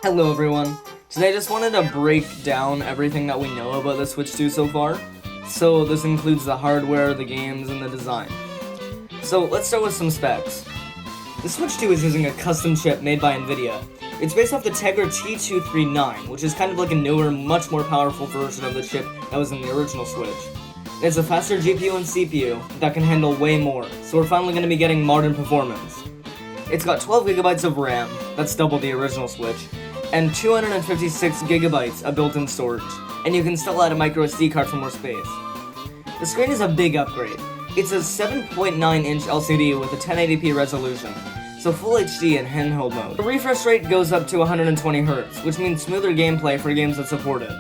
Hello everyone. Today I just wanted to break down everything that we know about the Switch 2 so far. So this includes the hardware, the games, and the design. So let's start with some specs. The Switch 2 is using a custom chip made by Nvidia. It's based off the Tegra T239, which is kind of like a newer, much more powerful version of the chip that was in the original Switch. It's a faster GPU and CPU that can handle way more, so we're finally going to be getting modern performance. It's got 12GB of RAM, that's double the original Switch, and 256GB of built-in storage, and you can still add a microSD card for more space. The screen is a big upgrade. It's a 7.9-inch LCD with a 1080p resolution, so full HD in handheld mode. The refresh rate goes up to 120Hz, which means smoother gameplay for games that support it.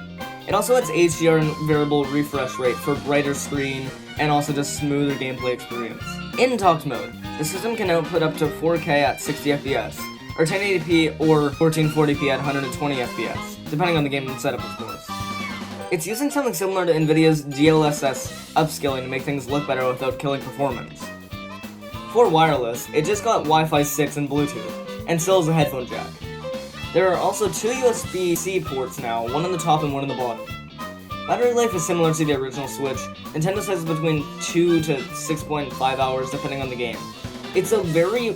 It also adds HDR and variable refresh rate for brighter screen, and also just smoother gameplay experience. In docked mode, the system can output up to 4K at 60fps, or 1080p or 1440p at 120fps, depending on the game setup of course. It's using something similar to Nvidia's DLSS upscaling to make things look better without killing performance. For wireless, it just got Wi-Fi 6 and Bluetooth, and still has a headphone jack. There are also two USB-C ports now, one on the top and one on the bottom. Battery life is similar to the original Switch. Nintendo says between 2 to 6.5 hours depending on the game. It's a very,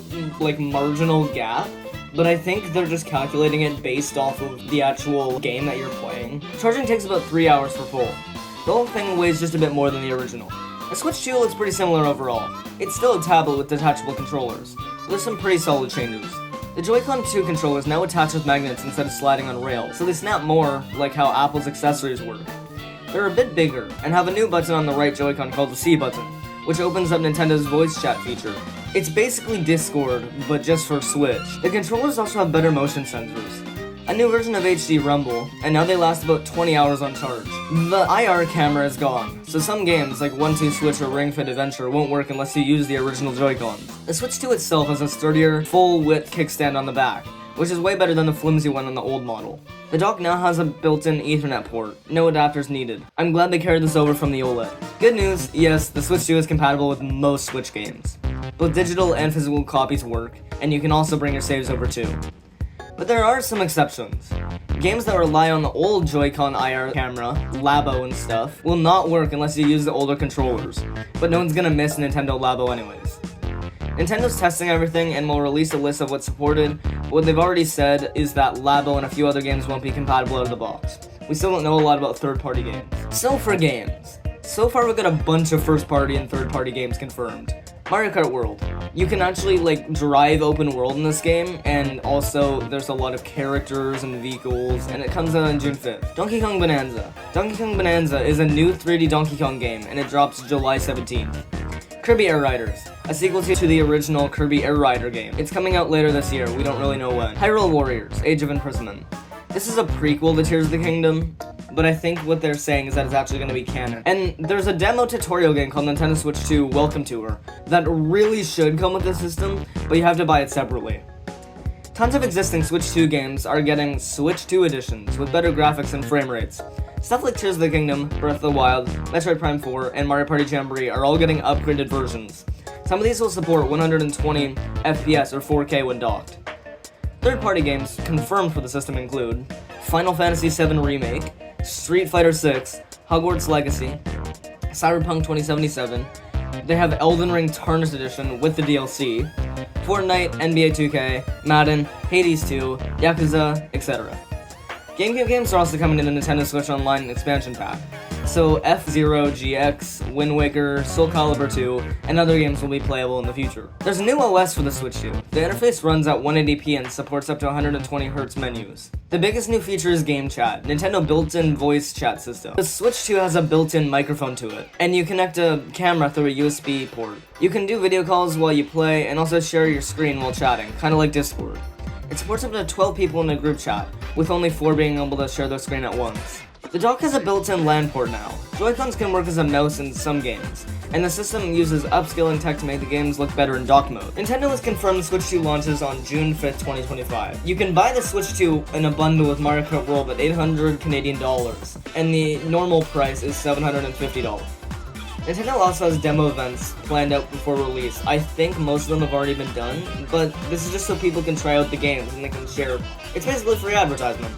marginal gap, but I think they're just calculating it based off of the actual game that you're playing. Charging takes about 3 hours for full. The whole thing weighs just a bit more than the original. The Switch 2 looks pretty similar overall. It's still a tablet with detachable controllers, but there's some pretty solid changes. The Joy-Con 2 controllers now attach with magnets instead of sliding on rails, so they snap more like how Apple's accessories work. They're a bit bigger, and have a new button on the right Joy-Con called the C button, which opens up Nintendo's voice chat feature. It's basically Discord, but just for Switch. The controllers also have better motion sensors, a new version of HD Rumble, and now they last about 20 hours on charge. The IR camera is gone, so some games like 1-2 Switch or Ring Fit Adventure won't work unless you use the original Joy-Cons. The Switch 2 itself has a sturdier, full-width kickstand on the back, which is way better than the flimsy one on the old model. The dock now has a built-in Ethernet port, no adapters needed. I'm glad they carried this over from the OLED. Good news, yes, the Switch 2 is compatible with most Switch games. Both digital and physical copies work, and you can also bring your saves over too. But there are some exceptions. Games that rely on the old Joy-Con IR camera, Labo and stuff, will not work unless you use the older controllers, but no one's gonna miss Nintendo Labo anyways. Nintendo's testing everything and will release a list of what's supported, but what they've already said is that Labo and a few other games won't be compatible out of the box. We still don't know a lot about third-party games. So for games, so far we've got a bunch of first-party and third-party games confirmed. Mario Kart World. You can actually, drive open world in this game, and also there's a lot of characters and vehicles, and it comes out on June 5th. Donkey Kong Bonanza. Donkey Kong Bonanza is a new 3D Donkey Kong game, and it drops July 17th. Kirby Air Riders, a sequel to the original Kirby Air Rider game. It's coming out later this year, we don't really know when. Hyrule Warriors, Age of Imprisonment. This is a prequel to Tears of the Kingdom, but I think what they're saying is that it's actually going to be canon. And there's a demo tutorial game called Nintendo Switch 2 Welcome Tour that really should come with the system, but you have to buy it separately. Tons of existing Switch 2 games are getting Switch 2 editions with better graphics and frame rates. Stuff like Tears of the Kingdom, Breath of the Wild, Metroid Prime 4, and Mario Party Jamboree are all getting upgraded versions. Some of these will support 120 FPS or 4K when docked. Third-party games confirmed for the system include Final Fantasy VII Remake, Street Fighter VI, Hogwarts Legacy, Cyberpunk 2077, they have Elden Ring Tarnished Edition with the DLC, Fortnite, NBA 2K, Madden, Hades 2, Yakuza, etc. GameCube games are also coming in the Nintendo Switch Online expansion pack, so F-Zero, GX, Wind Waker, Soul Calibur 2, and other games will be playable in the future. There's a new OS for the Switch 2. The interface runs at 180p and supports up to 120Hz menus. The biggest new feature is Game Chat, Nintendo built-in voice chat system. The Switch 2 has a built-in microphone to it, and you connect a camera through a USB port. You can do video calls while you play, and also share your screen while chatting, kinda like Discord. It supports up to 12 people in a group chat, with only 4 being able to share their screen at once. The dock has a built-in LAN port now. Joy-Cons can work as a mouse in some games, and the system uses upscaling tech to make the games look better in dock mode. Nintendo has confirmed the Switch 2 launches on June 5th, 2025. You can buy the Switch 2 in a bundle with Mario Kart World at $800 Canadian dollars, and the normal price is $750. Nintendo also has demo events planned out before release. I think most of them have already been done, but this is just so people can try out the games and they can share. It's basically free advertisement.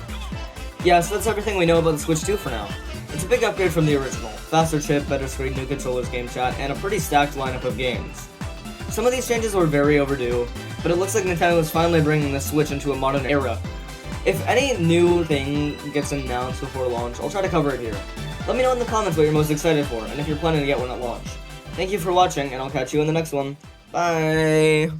Yeah, so that's everything we know about the Switch 2 for now. It's a big upgrade from the original. Faster chip, better screen, new controllers, game chat, and a pretty stacked lineup of games. Some of these changes were very overdue, but it looks like Nintendo is finally bringing the Switch into a modern era. If any new thing gets announced before launch, I'll try to cover it here. Let me know in the comments what you're most excited for, and if you're planning to get one at launch. Thank you for watching, and I'll catch you in the next one. Bye!